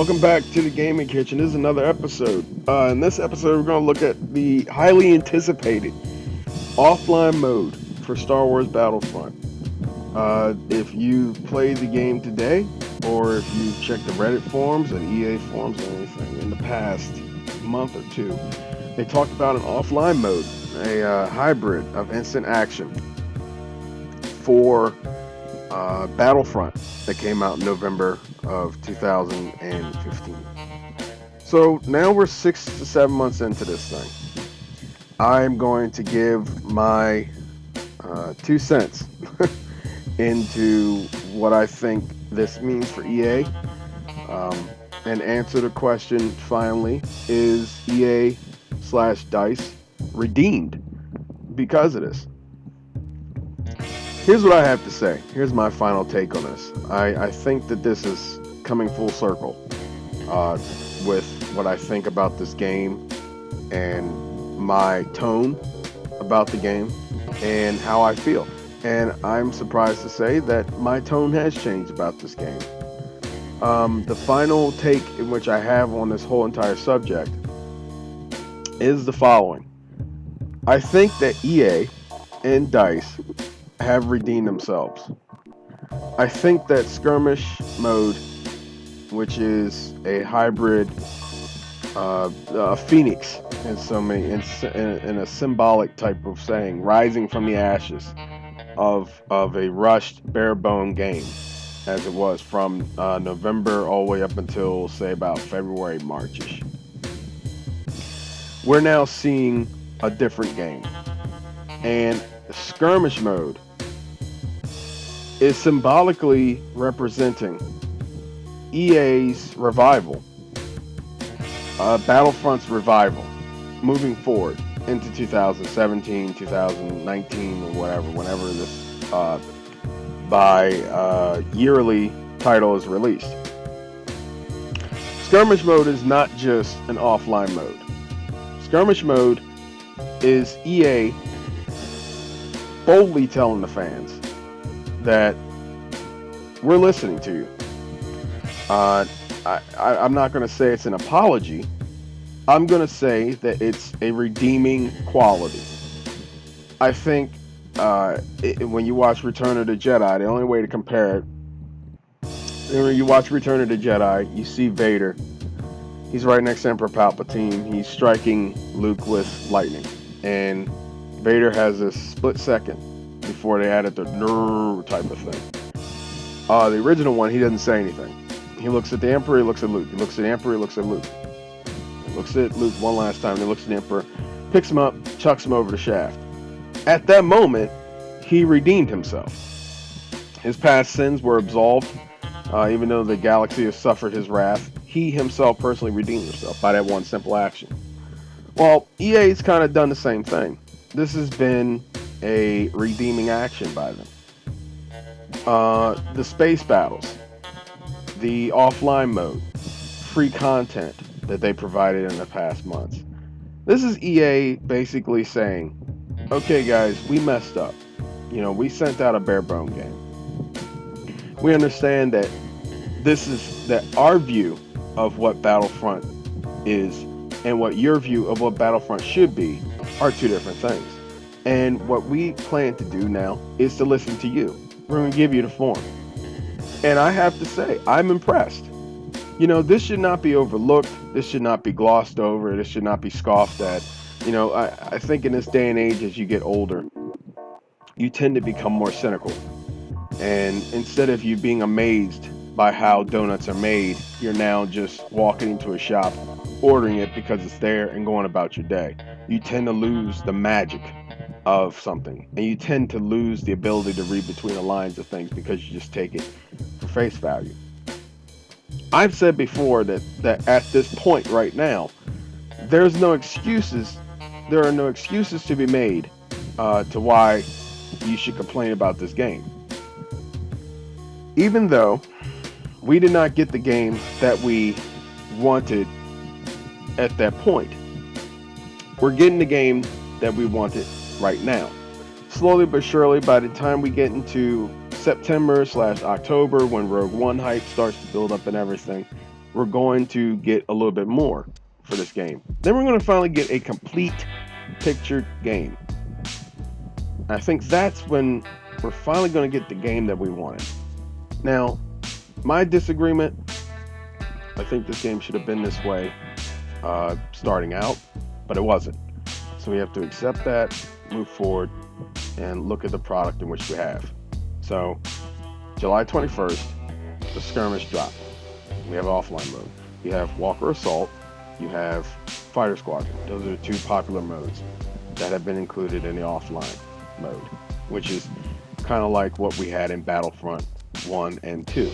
Welcome back to the Gaming Kitchen. This is another episode. In this episode, we're going to look at the highly anticipated offline mode for Star Wars Battlefront. If you played the game today, or if you checked the Reddit forums and EA forums or anything in the past month or two, they talked about an offline mode, a hybrid of instant action for Battlefront that came out in November of 2015. So now we're 6 to 7 months into this thing. I'm going to give my 2 cents into what I think this means for EA, and answer the question finally: is EA/DICE redeemed because of this? Here's what I have to say. Here's my final take on this. I think that this is coming full circle with what I think about this game and my tone about the game and how I feel. And I'm surprised to say that my tone has changed about this game. The final take in which I have on this whole entire subject is the following. I think that EA and DICE have redeemed themselves. I think that skirmish mode, which is a hybrid, a phoenix in so many, in a symbolic type of saying, rising from the ashes of a rushed, bare bone game, as it was from November all the way up until say about February, Marchish. We're now seeing a different game, and skirmish mode is symbolically representing EA's revival, Battlefront's revival, moving forward into 2017, 2019, or whatever, whenever this yearly title is released. Skirmish mode is not just an offline mode. Skirmish mode is EA boldly telling the fans that we're listening to you. I'm not going to say it's an apology. I'm going to say that it's a redeeming quality. I think when you watch Return of the Jedi, the only way to compare it, when you watch Return of the Jedi, you see Vader. He's right next to Emperor Palpatine. He's striking Luke with lightning. And Vader has a split second before they added the nerd type of thing. The original one, he doesn't say anything. He looks at the Emperor, he looks at Luke. He looks at the Emperor, he looks at Luke. He looks at Luke one last time, then looks at the Emperor, picks him up, chucks him over the shaft. At that moment, he redeemed himself. His past sins were absolved, even though the galaxy has suffered his wrath. He himself personally redeemed himself by that one simple action. Well, EA's kind of done the same thing. This has been a redeeming action by them. The space battles, the offline mode, free content that they provided in the past months. This is EA basically saying, okay guys, we messed up. We sent out a bare bone game. We understand that our view of what Battlefront is and what your view of what Battlefront should be are two different things. And what we plan to do now is to listen to you. We're going to give you the form. And I have to say, I'm impressed. This should not be overlooked. This should not be glossed over. This should not be scoffed at. I think in this day and age, as you get older, you tend to become more cynical. And instead of you being amazed by how donuts are made, you're now just walking into a shop, ordering it because it's there, and going about your day. You tend to lose the magic of something, and you tend to lose the ability to read between the lines of things because you just take it for face value. I've said before that at this point right now, there's no excuses. There are no excuses to be made to why you should complain about this game. Even though we did not get the game that we wanted at that point, we're getting the game that we wanted right now. Slowly but surely, by the time we get into September/October, when Rogue One hype starts to build up and everything, we're going to get a little bit more for this game. Then we're going to finally get a complete picture game. I think that's when we're finally going to get the game that we wanted. Now, my disagreement, I think this game should have been this way starting out, but it wasn't. So we have to accept that, move forward, and look at the product in which we have. So, July 21st, the skirmish dropped. We have offline mode. You have Walker Assault, you have Fighter Squadron. Those are the two popular modes that have been included in the offline mode, which is kind of like what we had in Battlefront 1 and 2,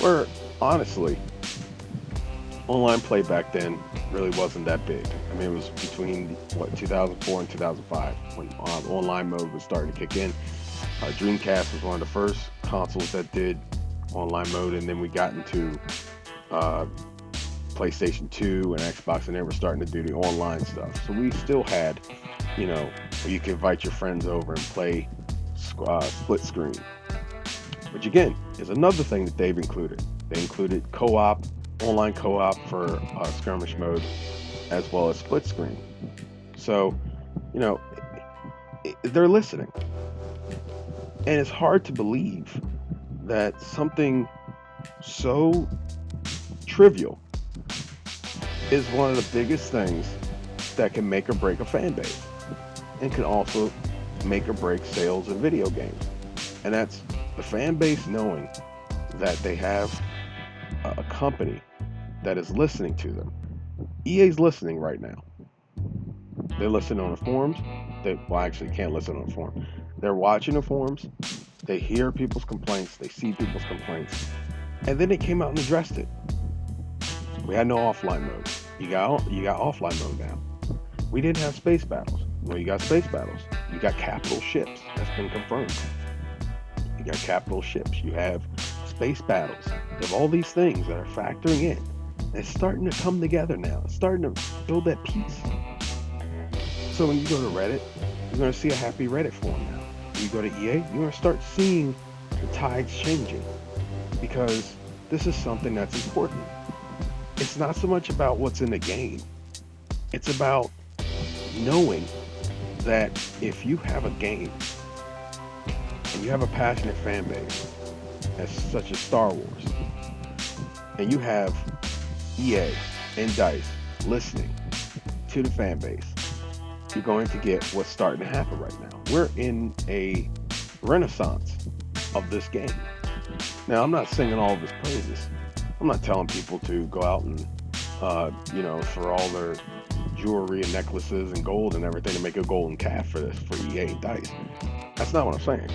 where honestly, online play back then really wasn't that big. I mean, it was between 2004 and 2005 when online mode was starting to kick in. Dreamcast was one of the first consoles that did online mode, and then we got into PlayStation 2 and Xbox, and they were starting to do the online stuff. So we still had, where you could invite your friends over and play split screen, which again is another thing that they've included. They included co-op, online co-op for skirmish mode, as well as split screen. So, they're listening. And it's hard to believe that something so trivial is one of the biggest things that can make or break a fan base, and can also make or break sales of video games. And that's the fan base knowing that they have a company that is listening to them. EA's listening right now. They're listening on the forums. They actually can't listen on the forum. They're watching the forums. They hear people's complaints. They see people's complaints. And then they came out and addressed it. We had no offline mode. You got offline mode now. We didn't have space battles. Well, you got space battles. You got capital ships. That's been confirmed. You got capital ships. You have space battles. You have all these things that are factoring in. And it's starting to come together now. It's starting to build that piece. So when you go to Reddit, you're going to see a happy Reddit forum now. When you go to EA, you're going to start seeing the tides changing, because this is something that's important. It's not so much about what's in the game. It's about knowing that if you have a game and you have a passionate fan base as such as Star Wars, and you have EA and DICE listening to the fan base, you're going to get what's starting to happen right now. We're in a renaissance of this game. Now, I'm not singing all of his praises. I'm not telling people to go out and, for all their jewelry and necklaces and gold and everything to make a golden calf for EA and DICE. That's not what I'm saying.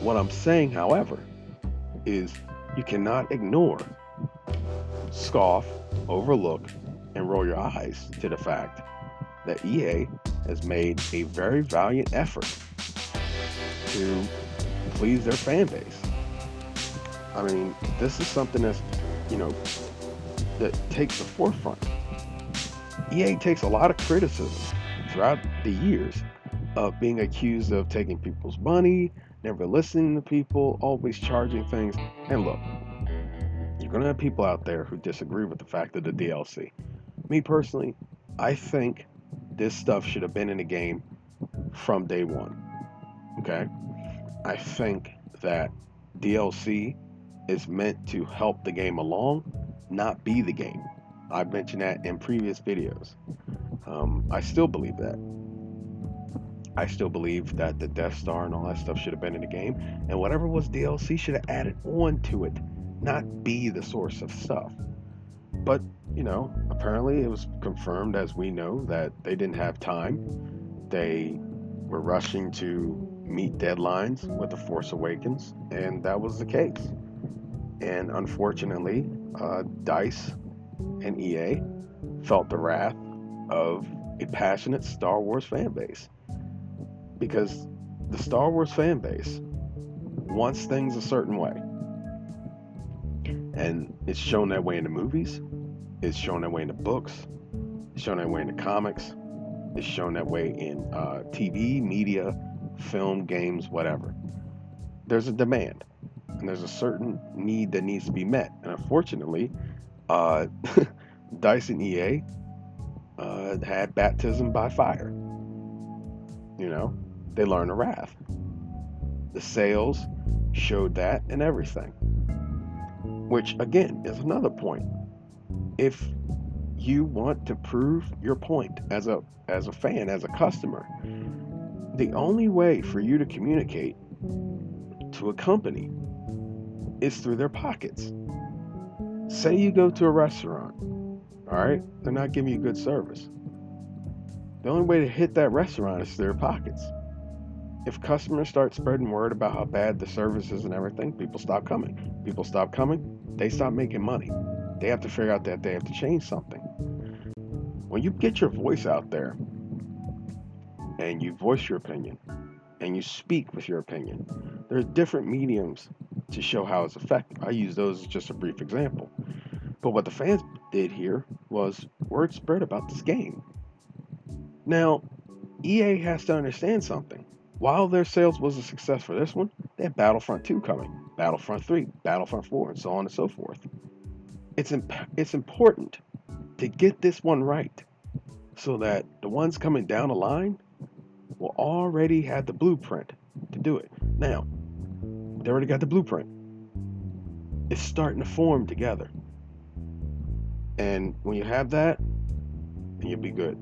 What I'm saying, however, is you cannot ignore, scoff, overlook, and roll your eyes to the fact that EA has made a very valiant effort to please their fan base. I mean, this is something that's, that takes the forefront. EA takes a lot of criticism throughout the years of being accused of taking people's money, never listening to people, always charging things. And look, you're going to have people out there who disagree with the fact of the DLC. Me personally, I think this stuff should have been in the game from day one. Okay? I think that DLC is meant to help the game along, not be the game. I've mentioned that in previous videos. I still believe that. I still believe that the Death Star and all that stuff should have been in the game, and whatever was DLC should have added on to it, not be the source of stuff. But, apparently it was confirmed, as we know, that they didn't have time. They were rushing to meet deadlines with The Force Awakens, and that was the case. And unfortunately, DICE and EA felt the wrath of a passionate Star Wars fan base. Because the Star Wars fan base wants things a certain way. And it's shown that way in the movies, it's shown that way in the books, it's shown that way in the comics, it's shown that way in TV, media, film, games, whatever. There's a demand, and there's a certain need that needs to be met. And unfortunately, Uh, DICE and EA had baptism by fire. You know, they learned the wrath. The sales showed that and everything. Which again is another point. If you want to prove your point as a fan, as a customer, the only way for you to communicate to a company is through their pockets. Say you go to a restaurant, all right? They're not giving you good service. The only way to hit that restaurant is through their pockets. If customers start spreading word about how bad the service is and everything, people stop coming. People stop coming, they stop making money. They have to figure out that they have to change something. When you get your voice out there and you voice your opinion and you speak with your opinion, there's different mediums to show how it's effective. I use those as just a brief example. But what the fans did here was word spread about this game. Now, EA has to understand something. While their sales was a success for this one, they had Battlefront 2 coming, Battlefront 3, Battlefront 4, and so on and so forth. It's important to get this one right so that the ones coming down the line will already have the blueprint to do it. Now, they already got the blueprint. It's starting to form together. And when you have that, then you'll be good.